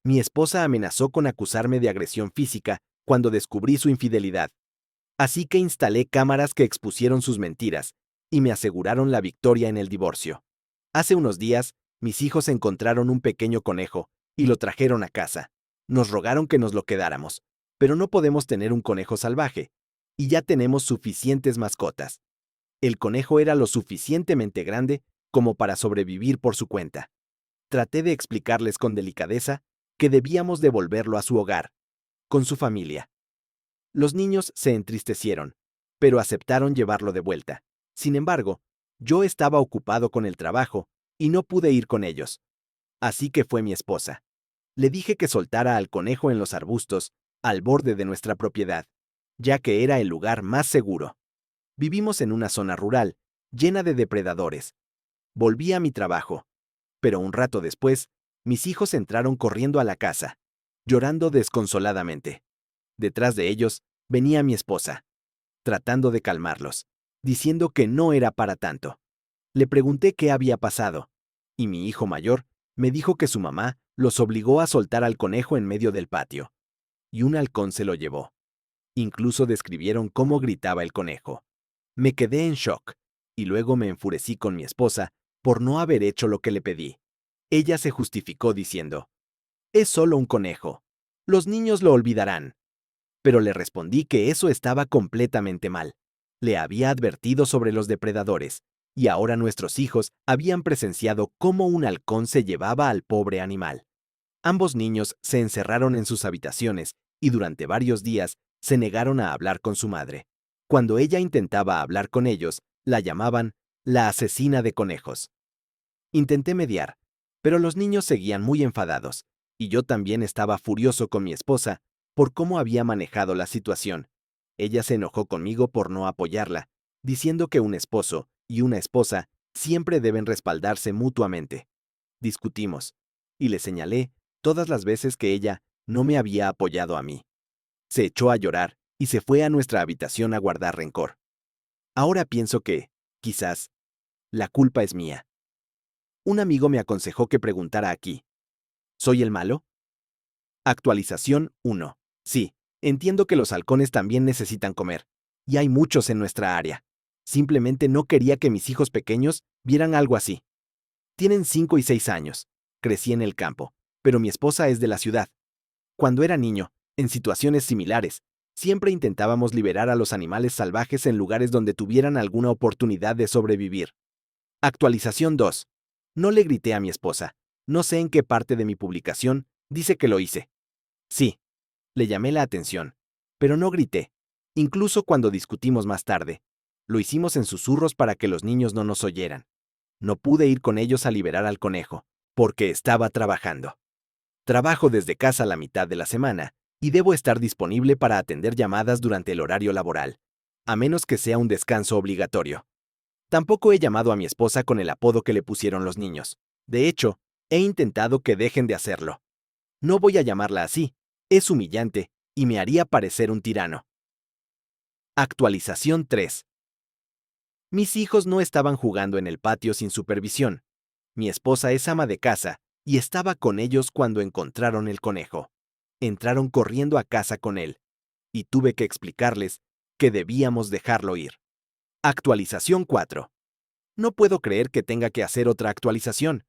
Mi esposa amenazó con acusarme de agresión física cuando descubrí su infidelidad. Así que instalé cámaras que expusieron sus mentiras y me aseguraron la victoria en el divorcio. Hace unos días, mis hijos encontraron un pequeño conejo y lo trajeron a casa. Nos rogaron que nos lo quedáramos, pero no podemos tener un conejo salvaje, y ya tenemos suficientes mascotas. El conejo era lo suficientemente grande como para sobrevivir por su cuenta. Traté de explicarles con delicadeza que debíamos devolverlo a su hogar, con su familia. Los niños se entristecieron, pero aceptaron llevarlo de vuelta. Sin embargo, yo estaba ocupado con el trabajo y no pude ir con ellos. Así que fue mi esposa. Le dije que soltara al conejo en los arbustos, al borde de nuestra propiedad, ya que era el lugar más seguro. Vivimos en una zona rural, llena de depredadores. Volví a mi trabajo, pero un rato después, mis hijos entraron corriendo a la casa, llorando desconsoladamente. Detrás de ellos venía mi esposa, tratando de calmarlos, diciendo que no era para tanto. Le pregunté qué había pasado, y mi hijo mayor me dijo que su mamá los obligó a soltar al conejo en medio del patio, y un halcón se lo llevó. Incluso describieron cómo gritaba el conejo. Me quedé en shock, y luego me enfurecí con mi esposa por no haber hecho lo que le pedí. Ella se justificó diciendo, «Es solo un conejo. Los niños lo olvidarán». Pero le respondí que eso estaba completamente mal. Le había advertido sobre los depredadores, y ahora nuestros hijos habían presenciado cómo un halcón se llevaba al pobre animal. Ambos niños se encerraron en sus habitaciones y durante varios días se negaron a hablar con su madre. Cuando ella intentaba hablar con ellos, la llamaban la asesina de conejos. Intenté mediar, pero los niños seguían muy enfadados, y yo también estaba furioso con mi esposa por cómo había manejado la situación. Ella se enojó conmigo por no apoyarla, diciendo que un esposo y una esposa siempre deben respaldarse mutuamente. Discutimos, y le señalé todas las veces que ella no me había apoyado a mí. Se echó a llorar y se fue a nuestra habitación a guardar rencor. Ahora pienso que, quizás, la culpa es mía. Un amigo me aconsejó que preguntara aquí. ¿Soy el malo? Actualización 1. Sí, entiendo que los halcones también necesitan comer, y hay muchos en nuestra área. Simplemente no quería que mis hijos pequeños vieran algo así. Tienen 5 y 6 años. Crecí en el campo, pero mi esposa es de la ciudad. Cuando era niño, en situaciones similares, siempre intentábamos liberar a los animales salvajes en lugares donde tuvieran alguna oportunidad de sobrevivir. Actualización 2. No le grité a mi esposa. No sé en qué parte de mi publicación dice que lo hice. Sí, le llamé la atención, pero no grité. Incluso cuando discutimos más tarde, lo hicimos en susurros para que los niños no nos oyeran. No pude ir con ellos a liberar al conejo, porque estaba trabajando. Trabajo desde casa la mitad de la semana y debo estar disponible para atender llamadas durante el horario laboral, a menos que sea un descanso obligatorio. Tampoco he llamado a mi esposa con el apodo que le pusieron los niños. De hecho, he intentado que dejen de hacerlo. No voy a llamarla así. Es humillante y me haría parecer un tirano. Actualización 3. Mis hijos no estaban jugando en el patio sin supervisión. Mi esposa es ama de casa y estaba con ellos cuando encontraron el conejo. Entraron corriendo a casa con él, y tuve que explicarles que debíamos dejarlo ir. Actualización 4. No puedo creer que tenga que hacer otra actualización,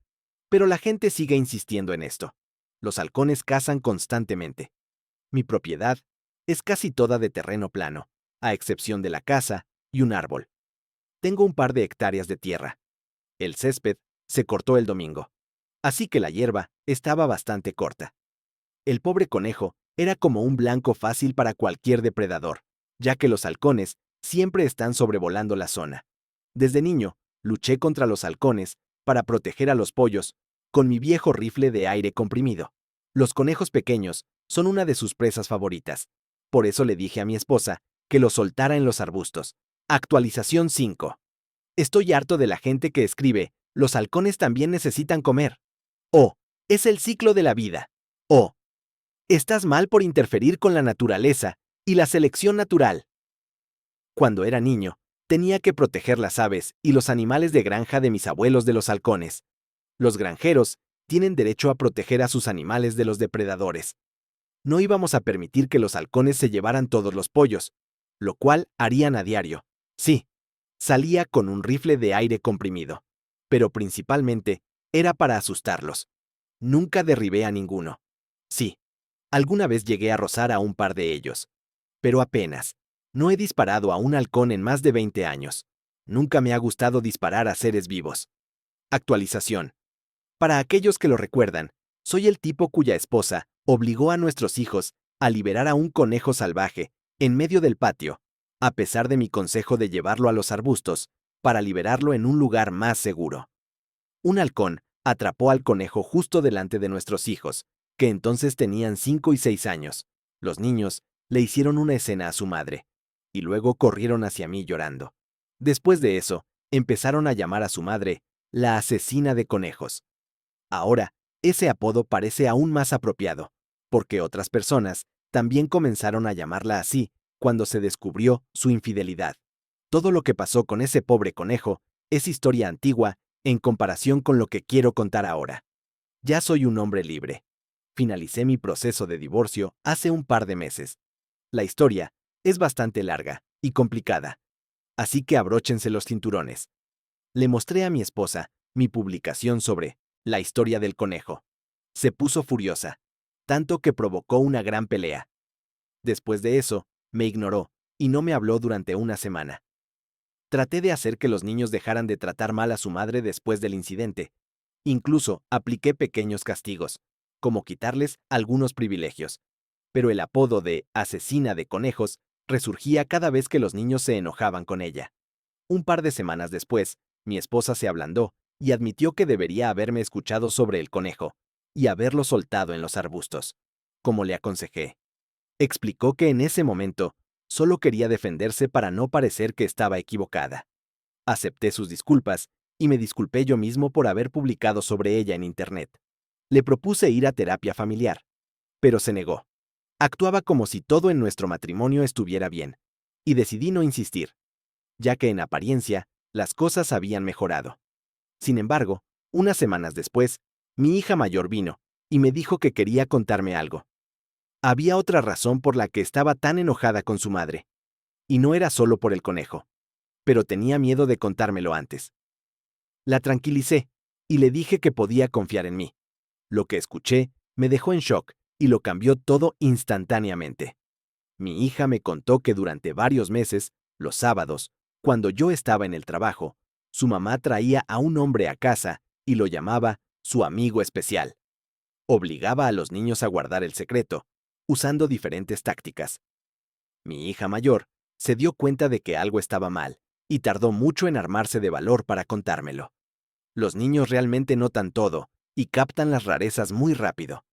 pero la gente sigue insistiendo en esto. Los halcones cazan constantemente. Mi propiedad es casi toda de terreno plano, a excepción de la casa y un árbol. Tengo un par de hectáreas de tierra. El césped se cortó el domingo, así que la hierba estaba bastante corta. El pobre conejo era como un blanco fácil para cualquier depredador, ya que los halcones siempre están sobrevolando la zona. Desde niño, luché contra los halcones para proteger a los pollos con mi viejo rifle de aire comprimido. Los conejos pequeños son una de sus presas favoritas. Por eso le dije a mi esposa que los soltara en los arbustos. Actualización 5. Estoy harto de la gente que escribe, los halcones también necesitan comer. O, es el ciclo de la vida. O, estás mal por interferir con la naturaleza y la selección natural. Cuando era niño, tenía que proteger las aves y los animales de granja de mis abuelos de los halcones. Los granjeros tienen derecho a proteger a sus animales de los depredadores. No íbamos a permitir que los halcones se llevaran todos los pollos, lo cual harían a diario. Sí, salía con un rifle de aire comprimido, pero principalmente era para asustarlos. Nunca derribé a ninguno. Sí, alguna vez llegué a rozar a un par de ellos, pero apenas. No he disparado a un halcón en más de 20 años. Nunca me ha gustado disparar a seres vivos. Actualización. Para aquellos que lo recuerdan, soy el tipo cuya esposa obligó a nuestros hijos a liberar a un conejo salvaje en medio del patio, a pesar de mi consejo de llevarlo a los arbustos, para liberarlo en un lugar más seguro. Un halcón atrapó al conejo justo delante de nuestros hijos, que entonces tenían 5 y 6 años. Los niños le hicieron una escena a su madre, y luego corrieron hacia mí llorando. Después de eso, empezaron a llamar a su madre la asesina de conejos. Ahora, ese apodo parece aún más apropiado, porque otras personas también comenzaron a llamarla así cuando se descubrió su infidelidad. Todo lo que pasó con ese pobre conejo es historia antigua en comparación con lo que quiero contar ahora. Ya soy un hombre libre. Finalicé mi proceso de divorcio hace un par de meses. La historia es bastante larga y complicada, así que abróchense los cinturones. Le mostré a mi esposa mi publicación sobre la historia del conejo. Se puso furiosa, tanto que provocó una gran pelea. Después de eso, me ignoró y no me habló durante una semana. Traté de hacer que los niños dejaran de tratar mal a su madre después del incidente. Incluso apliqué pequeños castigos, como quitarles algunos privilegios. Pero el apodo de asesina de conejos resurgía cada vez que los niños se enojaban con ella. Un par de semanas después, mi esposa se ablandó y admitió que debería haberme escuchado sobre el conejo y haberlo soltado en los arbustos, como le aconsejé. Explicó que en ese momento solo quería defenderse para no parecer que estaba equivocada. Acepté sus disculpas y me disculpé yo mismo por haber publicado sobre ella en Internet. Le propuse ir a terapia familiar, pero se negó. Actuaba como si todo en nuestro matrimonio estuviera bien, y decidí no insistir, ya que en apariencia las cosas habían mejorado. Sin embargo, unas semanas después, mi hija mayor vino y me dijo que quería contarme algo. Había otra razón por la que estaba tan enojada con su madre, y no era solo por el conejo, pero tenía miedo de contármelo antes. La tranquilicé y le dije que podía confiar en mí. Lo que escuché me dejó en shock y lo cambió todo instantáneamente. Mi hija me contó que durante varios meses, los sábados, cuando yo estaba en el trabajo, su mamá traía a un hombre a casa y lo llamaba su amigo especial. Obligaba a los niños a guardar el secreto, usando diferentes tácticas. Mi hija mayor se dio cuenta de que algo estaba mal y tardó mucho en armarse de valor para contármelo. Los niños realmente notan todo y captan las rarezas muy rápido.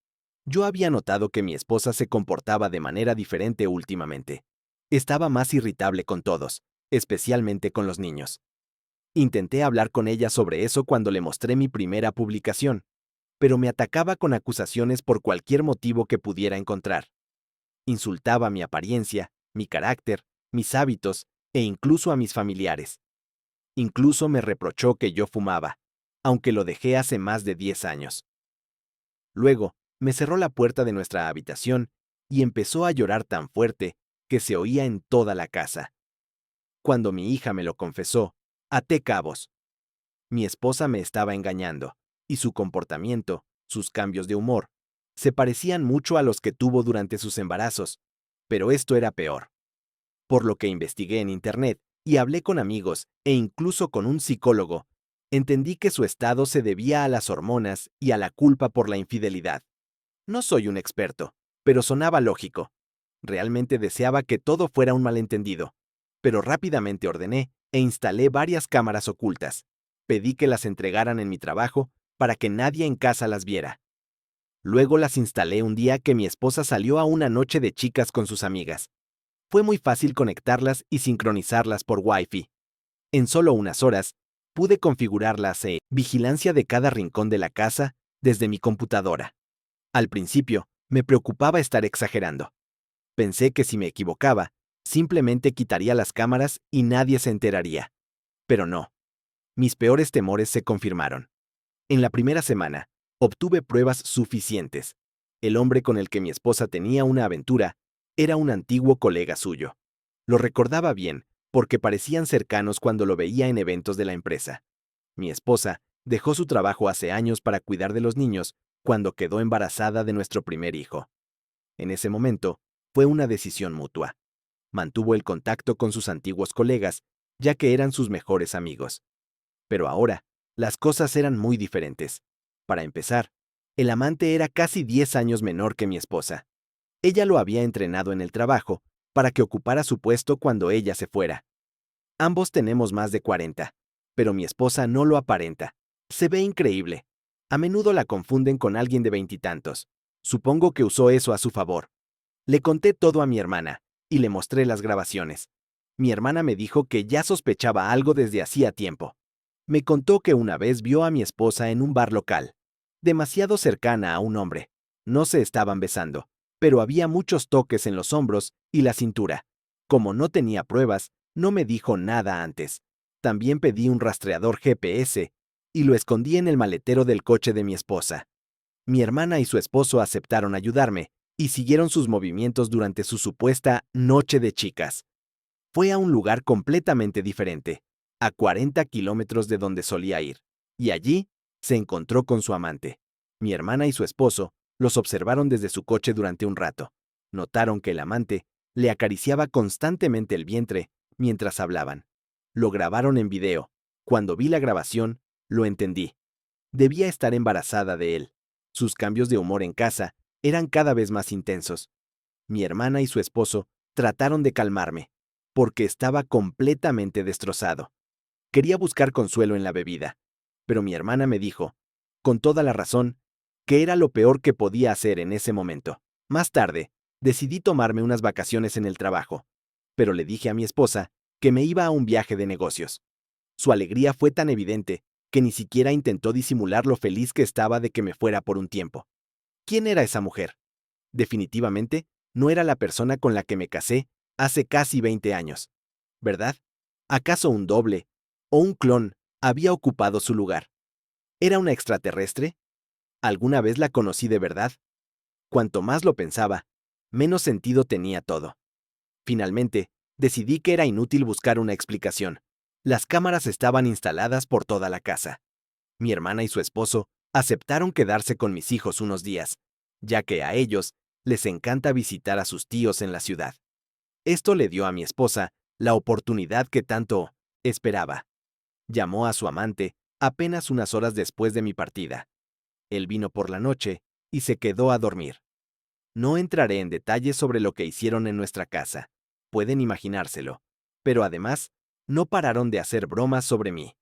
Yo había notado que mi esposa se comportaba de manera diferente últimamente. Estaba más irritable con todos, especialmente con los niños. Intenté hablar con ella sobre eso cuando le mostré mi primera publicación, pero me atacaba con acusaciones por cualquier motivo que pudiera encontrar. Insultaba mi apariencia, mi carácter, mis hábitos e incluso a mis familiares. Incluso me reprochó que yo fumaba, aunque lo dejé hace más de 10 años. Luego, me cerró la puerta de nuestra habitación y empezó a llorar tan fuerte que se oía en toda la casa. Cuando mi hija me lo confesó, até cabos. Mi esposa me estaba engañando, y su comportamiento, sus cambios de humor, se parecían mucho a los que tuvo durante sus embarazos, pero esto era peor. Por lo que investigué en Internet y hablé con amigos e incluso con un psicólogo, entendí que su estado se debía a las hormonas y a la culpa por la infidelidad. No soy un experto, pero sonaba lógico. Realmente deseaba que todo fuera un malentendido, pero rápidamente ordené e instalé varias cámaras ocultas. Pedí que las entregaran en mi trabajo para que nadie en casa las viera. Luego las instalé un día que mi esposa salió a una noche de chicas con sus amigas. Fue muy fácil conectarlas y sincronizarlas por Wi-Fi. En solo unas horas, pude configurar la vigilancia de cada rincón de la casa desde mi computadora. Al principio, me preocupaba estar exagerando. Pensé que si me equivocaba, simplemente quitaría las cámaras y nadie se enteraría. Pero no. Mis peores temores se confirmaron. En la primera semana, Obtuve pruebas suficientes. El hombre con el que mi esposa tenía una aventura era un antiguo colega suyo. Lo recordaba bien, porque parecían cercanos cuando lo veía en eventos de la empresa. Mi esposa dejó su trabajo hace años para cuidar de los niños cuando quedó embarazada de nuestro primer hijo. En ese momento, fue una decisión mutua. Mantuvo el contacto con sus antiguos colegas, ya que eran sus mejores amigos. Pero ahora, las cosas eran muy diferentes. Para empezar, el amante era casi 10 años menor que mi esposa. Ella lo había entrenado en el trabajo para que ocupara su puesto cuando ella se fuera. Ambos tenemos más de 40, pero mi esposa no lo aparenta. Se ve increíble. A menudo la confunden con alguien de veintitantos. Supongo que usó eso a su favor. Le conté todo a mi hermana y le mostré las grabaciones. Mi hermana me dijo que ya sospechaba algo desde hacía tiempo. Me contó que una vez vio a mi esposa en un bar local, demasiado cercana a un hombre. No se estaban besando, pero había muchos toques en los hombros y la cintura. Como no tenía pruebas, no me dijo nada antes. También pedí un rastreador GPS y lo escondí en el maletero del coche de mi esposa. Mi hermana y su esposo aceptaron ayudarme y siguieron sus movimientos durante su supuesta noche de chicas. Fue a un lugar completamente diferente, a 40 kilómetros de donde solía ir, y allí se encontró con su amante. Mi hermana y su esposo los observaron desde su coche durante un rato. Notaron que el amante le acariciaba constantemente el vientre mientras hablaban. Lo grabaron en video. Cuando vi la grabación, lo entendí. Debía estar embarazada de él. Sus cambios de humor en casa eran cada vez más intensos. Mi hermana y su esposo trataron de calmarme, porque estaba completamente destrozado. Quería buscar consuelo en la bebida, pero mi hermana me dijo, con toda la razón, que era lo peor que podía hacer en ese momento. Más tarde, decidí tomarme unas vacaciones en el trabajo, pero le dije a mi esposa que me iba a un viaje de negocios. Su alegría fue tan evidente que ni siquiera intentó disimular lo feliz que estaba de que me fuera por un tiempo. ¿Quién era esa mujer? Definitivamente, no era la persona con la que me casé hace casi 20 años. ¿Verdad? ¿Acaso un doble o un clon había ocupado su lugar? ¿Era una extraterrestre? ¿Alguna vez la conocí de verdad? Cuanto más lo pensaba, menos sentido tenía todo. Finalmente, decidí que era inútil buscar una explicación. Las cámaras estaban instaladas por toda la casa. Mi hermana y su esposo aceptaron quedarse con mis hijos unos días, ya que a ellos les encanta visitar a sus tíos en la ciudad. Esto le dio a mi esposa la oportunidad que tanto esperaba. Llamó a su amante apenas unas horas después de mi partida. Él vino por la noche y se quedó a dormir. No entraré en detalles sobre lo que hicieron en nuestra casa. Pueden imaginárselo. Pero además, no pararon de hacer bromas sobre mí.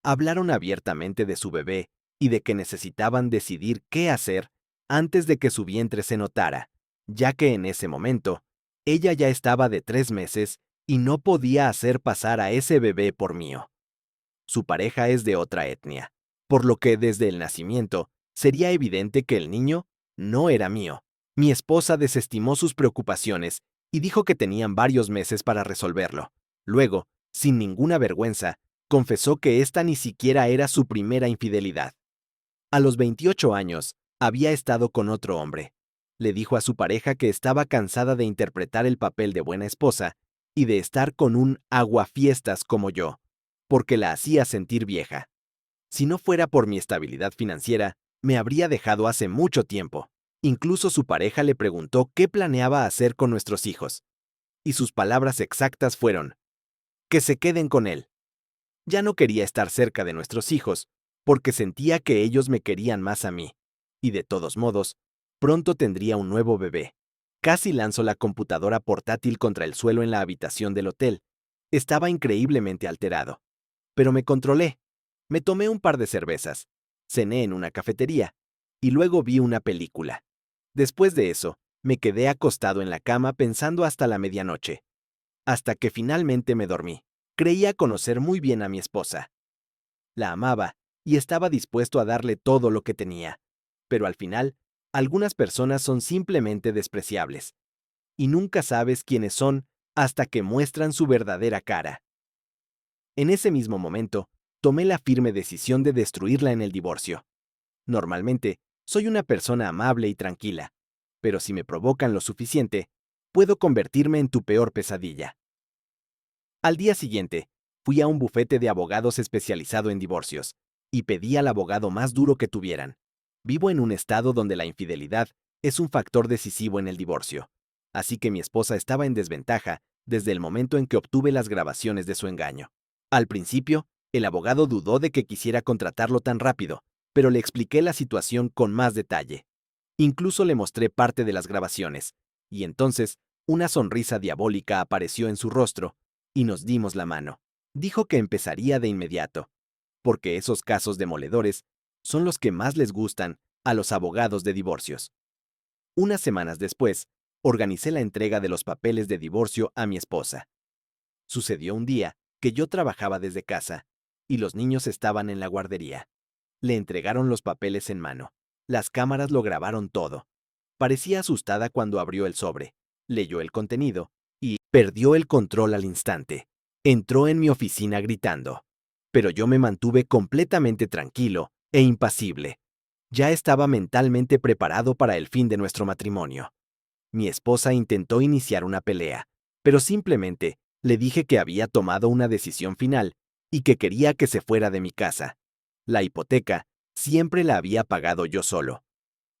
Hablaron abiertamente de su bebé y de que necesitaban decidir qué hacer antes de que su vientre se notara, ya que en ese momento, ella ya estaba de 3 meses y no podía hacer pasar a ese bebé por mío. Su pareja es de otra etnia, por lo que desde el nacimiento sería evidente que el niño no era mío. Mi esposa desestimó sus preocupaciones y dijo que tenían varios meses para resolverlo. Luego, sin ninguna vergüenza, confesó que esta ni siquiera era su primera infidelidad. A los 28 años, había estado con otro hombre. Le dijo a su pareja que estaba cansada de interpretar el papel de buena esposa y de estar con un aguafiestas como yo, porque la hacía sentir vieja. Si no fuera por mi estabilidad financiera, me habría dejado hace mucho tiempo. Incluso su pareja le preguntó qué planeaba hacer con nuestros hijos. Y sus palabras exactas fueron, que se queden con él. Ya no quería estar cerca de nuestros hijos, porque sentía que ellos me querían más a mí. Y de todos modos, pronto tendría un nuevo bebé. Casi lanzó la computadora portátil contra el suelo en la habitación del hotel. Estaba increíblemente alterado. Pero me controlé. Me tomé un par de cervezas, cené en una cafetería, y luego vi una película. Después de eso, me quedé acostado en la cama pensando hasta la medianoche. Hasta que finalmente me dormí. Creía conocer muy bien a mi esposa. La amaba y estaba dispuesto a darle todo lo que tenía. Pero al final, algunas personas son simplemente despreciables. Y nunca sabes quiénes son hasta que muestran su verdadera cara. En ese mismo momento, tomé la firme decisión de destruirla en el divorcio. Normalmente, soy una persona amable y tranquila, pero si me provocan lo suficiente, puedo convertirme en tu peor pesadilla. Al día siguiente, fui a un bufete de abogados especializado en divorcios y pedí al abogado más duro que tuvieran. Vivo en un estado donde la infidelidad es un factor decisivo en el divorcio, así que mi esposa estaba en desventaja desde el momento en que obtuve las grabaciones de su engaño. Al principio, el abogado dudó de que quisiera contratarlo tan rápido, pero le expliqué la situación con más detalle. Incluso le mostré parte de las grabaciones, y entonces una sonrisa diabólica apareció en su rostro y nos dimos la mano. Dijo que empezaría de inmediato, porque esos casos demoledores son los que más les gustan a los abogados de divorcios. Unas semanas después, organicé la entrega de los papeles de divorcio a mi esposa. Sucedió un día que yo trabajaba desde casa y los niños estaban en la guardería. Le entregaron los papeles en mano. Las cámaras lo grabaron todo. Parecía asustada cuando abrió el sobre, leyó el contenido y perdió el control al instante. Entró en mi oficina gritando. Pero yo me mantuve completamente tranquilo e impasible. Ya estaba mentalmente preparado para el fin de nuestro matrimonio. Mi esposa intentó iniciar una pelea, pero simplemente le dije que había tomado una decisión final y que quería que se fuera de mi casa. La hipoteca siempre la había pagado yo solo.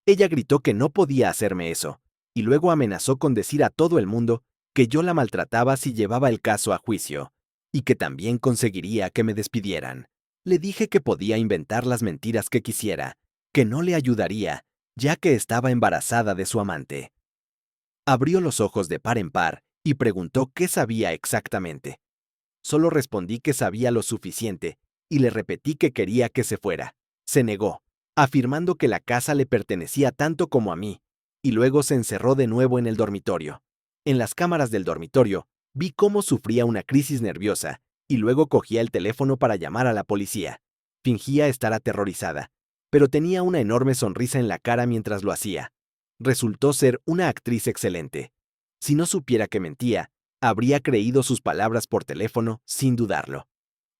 Ella gritó que no podía hacerme eso, y luego amenazó con decir a todo el mundo que yo la maltrataba si llevaba el caso a juicio, y que también conseguiría que me despidieran. Le dije que podía inventar las mentiras que quisiera, que no le ayudaría, ya que estaba embarazada de su amante. Abrió los ojos de par en par y preguntó qué sabía exactamente. Solo respondí que sabía lo suficiente y le repetí que quería que se fuera. Se negó, afirmando que la casa le pertenecía tanto como a mí, y luego se encerró de nuevo en el dormitorio. En las cámaras del dormitorio, vi cómo sufría una crisis nerviosa y luego cogía el teléfono para llamar a la policía. Fingía estar aterrorizada, pero tenía una enorme sonrisa en la cara mientras lo hacía. Resultó ser una actriz excelente. Si no supiera que mentía, habría creído sus palabras por teléfono sin dudarlo.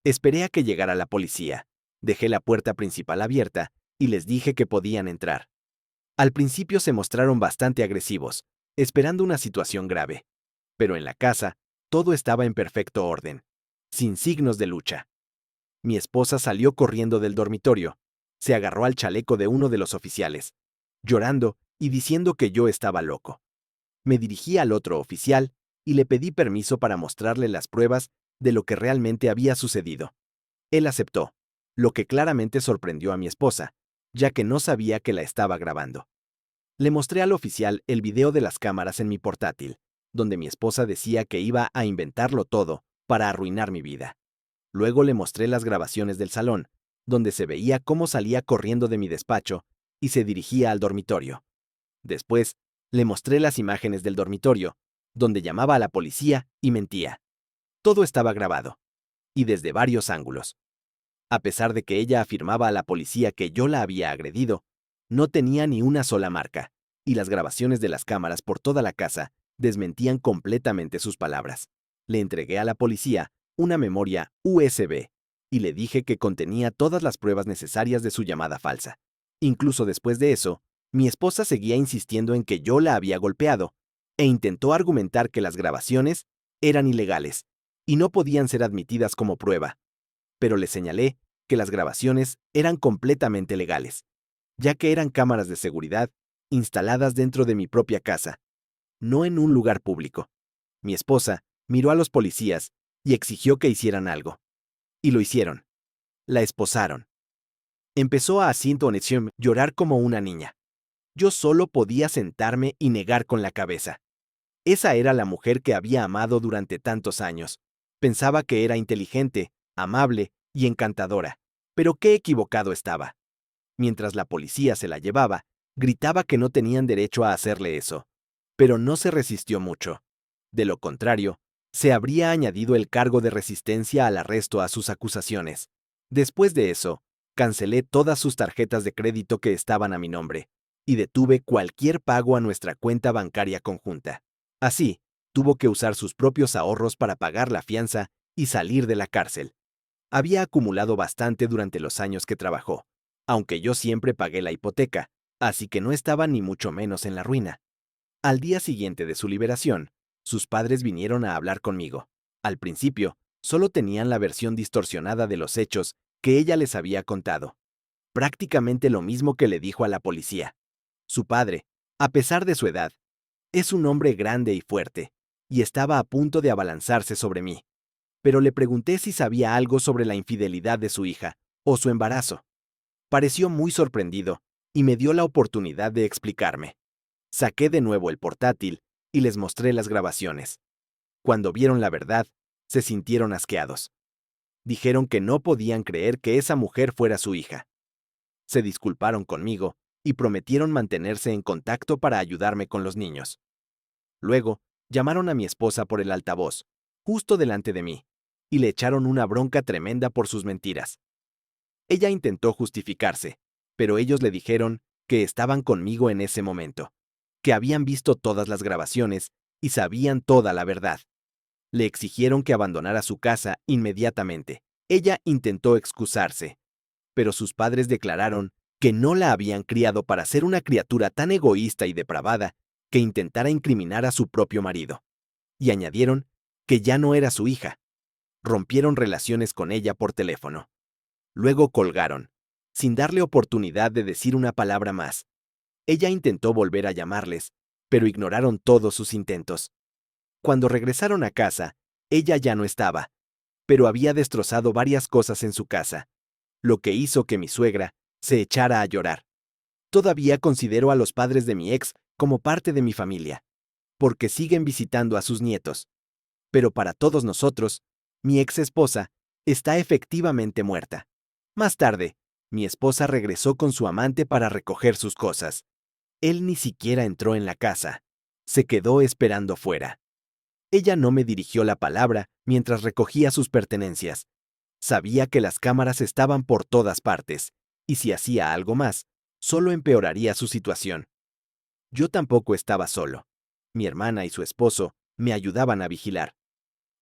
Esperé a que llegara la policía. Dejé la puerta principal abierta y les dije que podían entrar. Al principio se mostraron bastante agresivos, esperando una situación grave. Pero en la casa, todo estaba en perfecto orden, sin signos de lucha. Mi esposa salió corriendo del dormitorio, se agarró al chaleco de uno de los oficiales, llorando y diciendo que yo estaba loco. Me dirigí al otro oficial y le pedí permiso para mostrarle las pruebas de lo que realmente había sucedido. Él aceptó, lo que claramente sorprendió a mi esposa, ya que no sabía que la estaba grabando. Le mostré al oficial el video de las cámaras en mi portátil, donde mi esposa decía que iba a inventarlo todo para arruinar mi vida. Luego le mostré las grabaciones del salón, donde se veía cómo salía corriendo de mi despacho y se dirigía al dormitorio. Después, le mostré las imágenes del dormitorio, donde llamaba a la policía y mentía. Todo estaba grabado, y desde varios ángulos. A pesar de que ella afirmaba a la policía que yo la había agredido, no tenía ni una sola marca, y las grabaciones de las cámaras por toda la casa desmentían completamente sus palabras. Le entregué a la policía una memoria USB y le dije que contenía todas las pruebas necesarias de su llamada falsa. Incluso después de eso, mi esposa seguía insistiendo en que yo la había golpeado e intentó argumentar que las grabaciones eran ilegales y no podían ser admitidas como prueba. Pero le señalé que las grabaciones eran completamente legales, ya que eran cámaras de seguridad instaladas dentro de mi propia casa, no en un lugar público. Mi esposa miró a los policías y exigió que hicieran algo. Y lo hicieron. La esposaron. Empezó a Asintonesium llorar como una niña. Yo solo podía sentarme y negar con la cabeza. Esa era la mujer que había amado durante tantos años. Pensaba que era inteligente, amable y encantadora. Pero qué equivocado estaba. Mientras la policía se la llevaba, gritaba que no tenían derecho a hacerle eso. Pero no se resistió mucho. De lo contrario, se habría añadido el cargo de resistencia al arresto a sus acusaciones. Después de eso, cancelé todas sus tarjetas de crédito que estaban a mi nombre y detuve cualquier pago a nuestra cuenta bancaria conjunta. Así, tuvo que usar sus propios ahorros para pagar la fianza y salir de la cárcel. Había acumulado bastante durante los años que trabajó, aunque yo siempre pagué la hipoteca, así que no estaba ni mucho menos en la ruina. Al día siguiente de su liberación, sus padres vinieron a hablar conmigo. Al principio, solo tenían la versión distorsionada de los hechos que ella les había contado. Prácticamente lo mismo que le dijo a la policía. Su padre, a pesar de su edad, es un hombre grande y fuerte, y estaba a punto de abalanzarse sobre mí. Pero le pregunté si sabía algo sobre la infidelidad de su hija o su embarazo. Pareció muy sorprendido y me dio la oportunidad de explicarme. Saqué de nuevo el portátil y les mostré las grabaciones. Cuando vieron la verdad, se sintieron asqueados. Dijeron que no podían creer que esa mujer fuera su hija. Se disculparon conmigo y prometieron mantenerse en contacto para ayudarme con los niños. Luego, llamaron a mi esposa por el altavoz, justo delante de mí, y le echaron una bronca tremenda por sus mentiras. Ella intentó justificarse, pero ellos le dijeron que estaban conmigo en ese momento, que habían visto todas las grabaciones y sabían toda la verdad. Le exigieron que abandonara su casa inmediatamente. Ella intentó excusarse, pero sus padres declararon que no la habían criado para ser una criatura tan egoísta y depravada que intentara incriminar a su propio marido. Y añadieron que ya no era su hija. Rompieron relaciones con ella por teléfono. Luego colgaron, sin darle oportunidad de decir una palabra más. Ella intentó volver a llamarles, pero ignoraron todos sus intentos. Cuando regresaron a casa, ella ya no estaba, pero había destrozado varias cosas en su casa, lo que hizo que mi suegra se echara a llorar. Todavía considero a los padres de mi ex como parte de mi familia, porque siguen visitando a sus nietos. Pero para todos nosotros, mi ex esposa está efectivamente muerta. Más tarde, mi esposa regresó con su amante para recoger sus cosas. Él ni siquiera entró en la casa. Se quedó esperando fuera. Ella no me dirigió la palabra mientras recogía sus pertenencias. Sabía que las cámaras estaban por todas partes, y si hacía algo más, solo empeoraría su situación. Yo tampoco estaba solo. Mi hermana y su esposo me ayudaban a vigilar.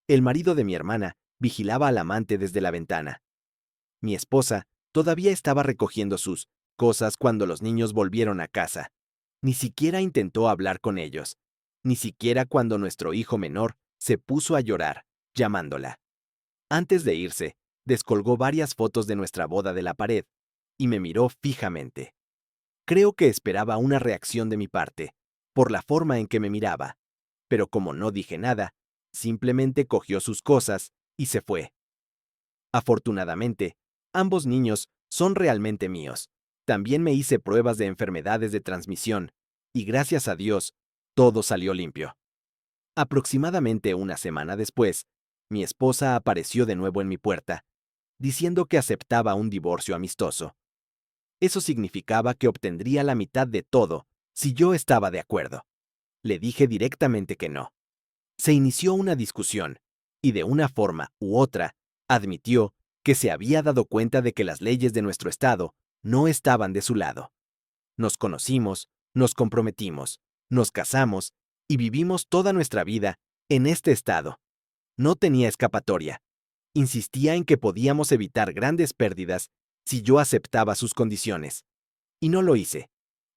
El marido de mi hermana vigilaba al amante desde la ventana. Mi esposa todavía estaba recogiendo sus cosas cuando los niños volvieron a casa. Ni siquiera intentó hablar con ellos. Ni siquiera cuando nuestro hijo menor se puso a llorar, llamándola. Antes de irse, descolgó varias fotos de nuestra boda de la pared y me miró fijamente. Creo que esperaba una reacción de mi parte, por la forma en que me miraba, pero como no dije nada, simplemente cogió sus cosas y se fue. Afortunadamente, ambos niños son realmente míos. También me hice pruebas de enfermedades de transmisión, y gracias a Dios, todo salió limpio. Aproximadamente una semana después, mi esposa apareció de nuevo en mi puerta, diciendo que aceptaba un divorcio amistoso. Eso significaba que obtendría la mitad de todo si yo estaba de acuerdo. Le dije directamente que no. Se inició una discusión, y de una forma u otra, admitió que se había dado cuenta de que las leyes de nuestro estado no estaban de su lado. Nos conocimos, nos comprometimos, nos casamos y vivimos toda nuestra vida en este estado. No tenía escapatoria. Insistía en que podíamos evitar grandes pérdidas si yo aceptaba sus condiciones. Y no lo hice.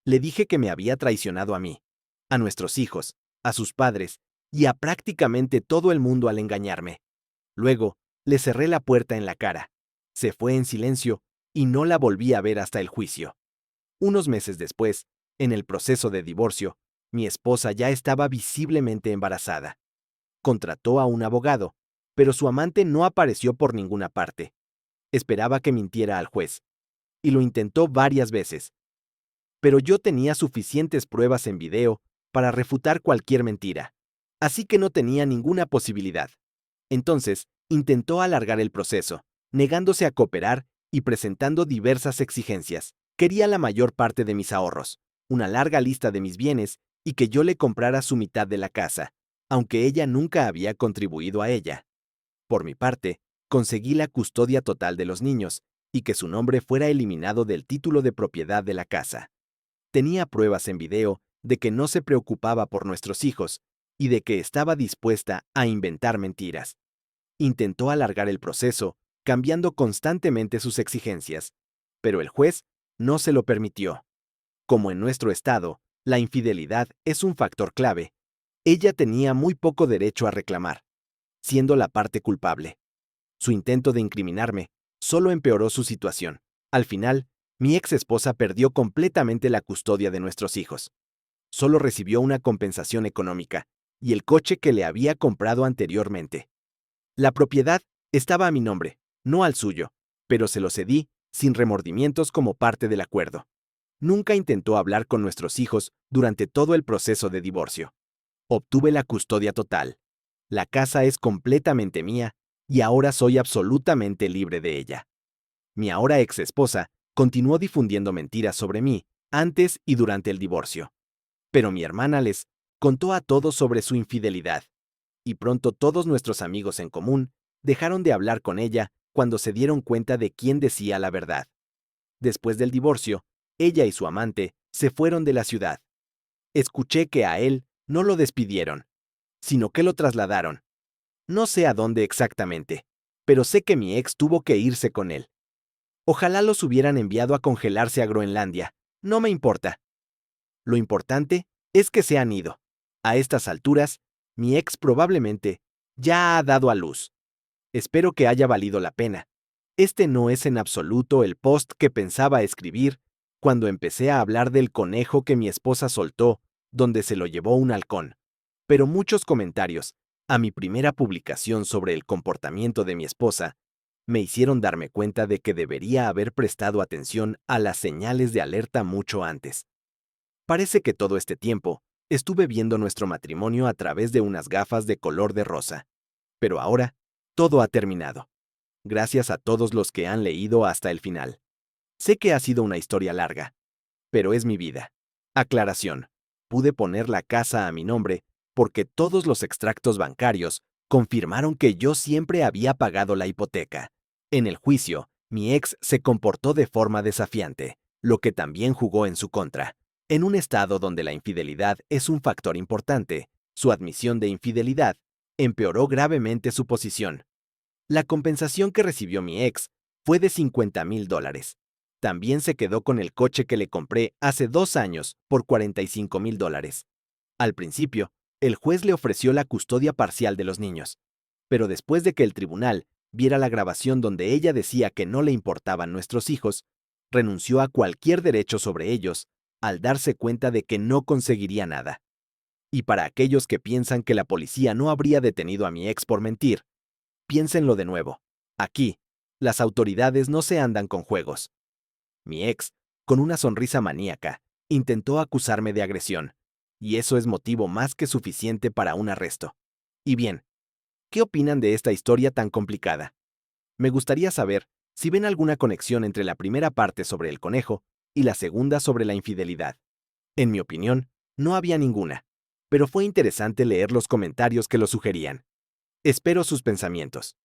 Le dije que me había traicionado a mí, a nuestros hijos, a sus padres y a prácticamente todo el mundo al engañarme. Luego, le cerré la puerta en la cara. Se fue en silencio y no la volví a ver hasta el juicio. Unos meses después, en el proceso de divorcio, mi esposa ya estaba visiblemente embarazada. Contrató a un abogado, pero su amante no apareció por ninguna parte. Esperaba que mintiera al juez, y lo intentó varias veces. Pero yo tenía suficientes pruebas en video para refutar cualquier mentira, así que no tenía ninguna posibilidad. Entonces, intentó alargar el proceso, negándose a cooperar y presentando diversas exigencias. Quería la mayor parte de mis ahorros, una larga lista de mis bienes y que yo le comprara su mitad de la casa, aunque ella nunca había contribuido a ella. Por mi parte, conseguí la custodia total de los niños y que su nombre fuera eliminado del título de propiedad de la casa. Tenía pruebas en video de que no se preocupaba por nuestros hijos y de que estaba dispuesta a inventar mentiras. Intentó alargar el proceso, cambiando constantemente sus exigencias, pero el juez No se lo permitió. Como en nuestro estado, la infidelidad es un factor clave, ella tenía muy poco derecho a reclamar, siendo la parte culpable. Su intento de incriminarme solo empeoró su situación. Al final, mi ex esposa perdió completamente la custodia de nuestros hijos. Solo recibió una compensación económica y el coche que le había comprado anteriormente. La propiedad estaba a mi nombre, no al suyo, pero se lo cedí sin remordimientos como parte del acuerdo. Nunca intentó hablar con nuestros hijos durante todo el proceso de divorcio. Obtuve la custodia total. La casa es completamente mía y ahora soy absolutamente libre de ella. Mi ahora ex esposa continuó difundiendo mentiras sobre mí antes y durante el divorcio. Pero mi hermana les contó a todos sobre su infidelidad, y pronto todos nuestros amigos en común dejaron de hablar con ella cuando se dieron cuenta de quién decía la verdad. Después del divorcio, ella y su amante se fueron de la ciudad. Escuché que a él no lo despidieron, sino que lo trasladaron. No sé a dónde exactamente, pero sé que mi ex tuvo que irse con él. Ojalá los hubieran enviado a congelarse a Groenlandia. No me importa. Lo importante es que se han ido. A estas alturas, mi ex probablemente ya ha dado a luz. Espero que haya valido la pena. Este no es en absoluto el post que pensaba escribir cuando empecé a hablar del conejo que mi esposa soltó, donde se lo llevó un halcón. Pero muchos comentarios a mi primera publicación sobre el comportamiento de mi esposa me hicieron darme cuenta de que debería haber prestado atención a las señales de alerta mucho antes. Parece que todo este tiempo estuve viendo nuestro matrimonio a través de unas gafas de color de rosa. Pero ahora, todo ha terminado. Gracias a todos los que han leído hasta el final. Sé que ha sido una historia larga, pero es mi vida. Aclaración. Pude poner la casa a mi nombre porque todos los extractos bancarios confirmaron que yo siempre había pagado la hipoteca. En el juicio, mi ex se comportó de forma desafiante, lo que también jugó en su contra. En un estado donde la infidelidad es un factor importante, su admisión de infidelidad empeoró gravemente su posición. La compensación que recibió mi ex fue de $50,000. También se quedó con el coche que le compré hace 2 años por $45,000. Al principio, el juez le ofreció la custodia parcial de los niños, pero después de que el tribunal viera la grabación donde ella decía que no le importaban nuestros hijos, renunció a cualquier derecho sobre ellos al darse cuenta de que no conseguiría nada. Y para aquellos que piensan que la policía no habría detenido a mi ex por mentir, piénsenlo de nuevo. Aquí, las autoridades no se andan con juegos. Mi ex, con una sonrisa maníaca, intentó acusarme de agresión, y eso es motivo más que suficiente para un arresto. Y bien, ¿qué opinan de esta historia tan complicada? Me gustaría saber si ven alguna conexión entre la primera parte sobre el conejo y la segunda sobre la infidelidad. En mi opinión, no había ninguna, pero fue interesante leer los comentarios que lo sugerían. Espero sus pensamientos.